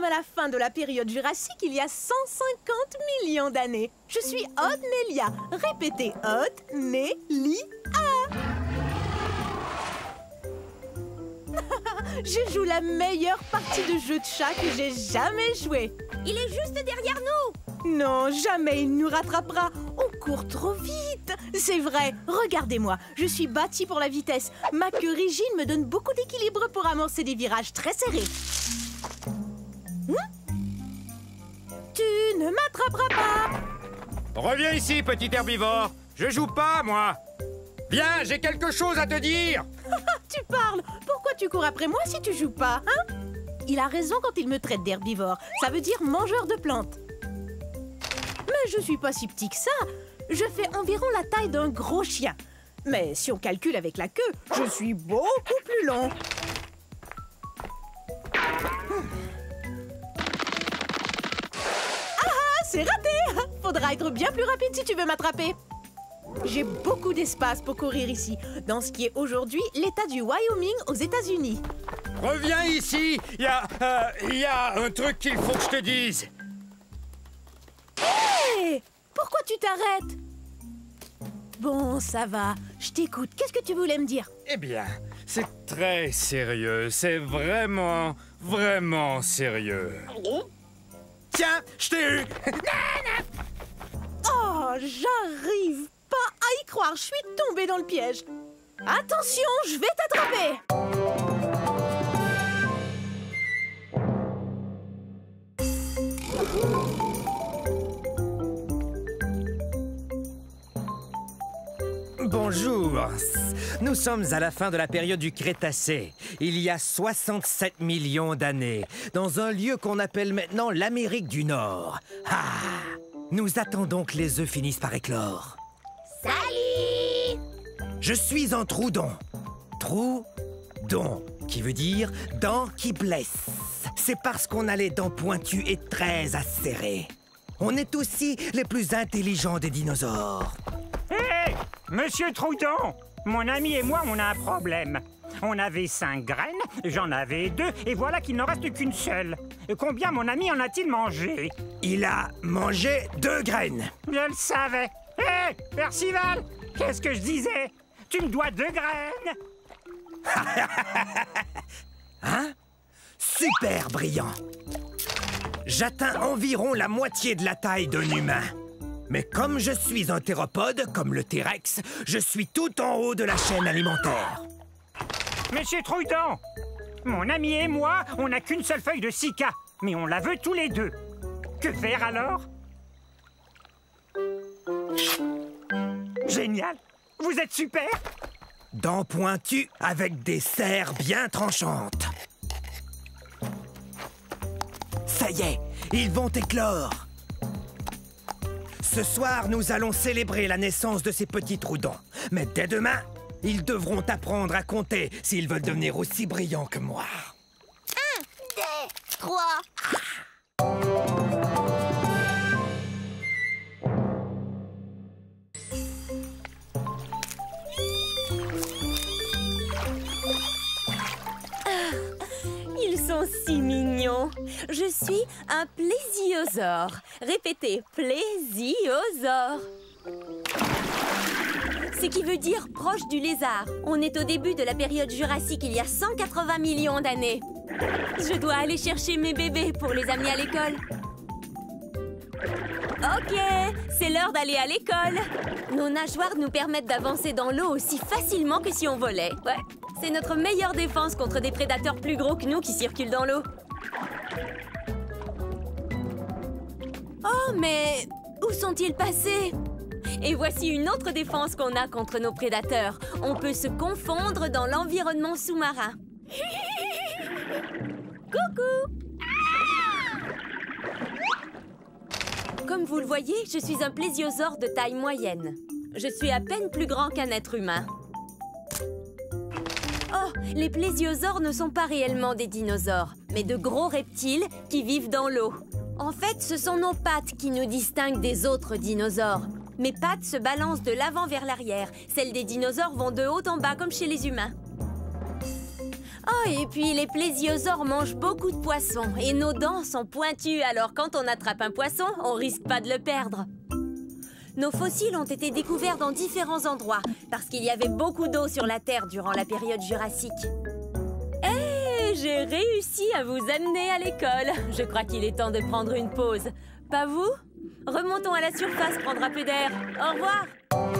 à la fin de la période jurassique il y a 150 millions d'années. Je suis Aude-Nélia. Répétez Aude-Nélia. Je joue la meilleure partie de jeu de chat que j'ai jamais joué. Il est juste derrière nous. Non, jamais il nous rattrapera. On court trop vite. C'est vrai, regardez-moi. Je suis bâtie pour la vitesse. Ma queue rigide me donne beaucoup d'équilibre pour amorcer des virages très serrés. Tu ne m'attraperas pas. Reviens ici, petit herbivore. Je joue pas, moi. Viens, j'ai quelque chose à te dire. Tu parles. Pourquoi tu cours après moi si tu joues pas, hein? Il a raison quand il me traite d'herbivore. Ça veut dire mangeur de plantes. Mais je suis pas si petit que ça. Je fais environ la taille d'un gros chien. Mais si on calcule avec la queue, je suis beaucoup plus long. Ah, c'est raté! Faudra être bien plus rapide si tu veux m'attraper. J'ai beaucoup d'espace pour courir ici, dans ce qui est aujourd'hui l'État du Wyoming aux États-Unis. Reviens ici. Il y a un truc qu'il faut que je te dise. Hé! Pourquoi tu t'arrêtes? Bon, ça va. Je t'écoute. Qu'est-ce que tu voulais me dire? Eh bien, c'est très sérieux. C'est vraiment, vraiment sérieux. Tiens, je t'ai eu. Oh, j'arrive pas à y croire. Je suis tombée dans le piège. Attention, je vais t'attraper. Bonjour. Nous sommes à la fin de la période du Crétacé, il y a 67 millions d'années, dans un lieu qu'on appelle maintenant l'Amérique du Nord. Ah! Nous attendons que les œufs finissent par éclore. Salut! Je suis un Troudon. Troudon, qui veut dire dents qui blessent. C'est parce qu'on a les dents pointues et très acérées. On est aussi les plus intelligents des dinosaures. Hé! Monsieur Troudon! Mon ami et moi, on a un problème. On avait 5 graines, j'en avais 2, et voilà qu'il n'en reste qu'une seule. Combien mon ami en a-t-il mangé? Il a mangé 2 graines. Je le savais. Hé! Percival! Qu'est-ce que je disais? Tu me dois 2 graines! Hein? Super brillant! J'atteins environ la moitié de la taille d'un humain. Mais comme je suis un théropode, comme le T-Rex, je suis tout en haut de la chaîne alimentaire. Monsieur Troudon! Mon ami et moi, on n'a qu'une seule feuille de cica, mais on la veut tous les deux. Que faire alors? Génial! Vous êtes super! Dents pointues avec des serres bien tranchantes. Ça y est, ils vont éclore. Ce soir, nous allons célébrer la naissance de ces petits Troudons. Mais dès demain, ils devront apprendre à compter s'ils veulent devenir aussi brillants que moi. 1, 2, 3. Ils sont si mignons. Je suis un plésiosaure. Répétez, plésiosaure. Ce qui veut dire proche du lézard. On est au début de la période jurassique, il y a 180 millions d'années. Je dois aller chercher mes bébés pour les amener à l'école. Ok, c'est l'heure d'aller à l'école. Nos nageoires nous permettent d'avancer dans l'eau aussi facilement que si on volait. Ouais, c'est notre meilleure défense contre des prédateurs plus gros que nous qui circulent dans l'eau. Oh, mais où sont-ils passés? Et voici une autre défense qu'on a contre nos prédateurs. On peut se confondre dans l'environnement sous-marin. Coucou! Comme vous le voyez, je suis un plésiosaure de taille moyenne. Je suis à peine plus grand qu'un être humain. Oh, les plésiosaures ne sont pas réellement des dinosaures, mais de gros reptiles qui vivent dans l'eau. En fait, ce sont nos pattes qui nous distinguent des autres dinosaures. Mes pattes se balancent de l'avant vers l'arrière. Celles des dinosaures vont de haut en bas, comme chez les humains. Oh, Oh, et puis les plésiosaures mangent beaucoup de poissons et nos dents sont pointues, alors quand on attrape un poisson, on risque pas de le perdre. Nos fossiles ont été découverts dans différents endroits parce qu'il y avait beaucoup d'eau sur la Terre durant la période jurassique. Hé, j'ai réussi à vous amener à l'école. Je crois qu'il est temps de prendre une pause. Pas vous? Remontons à la surface prendre un peu d'air. Au revoir!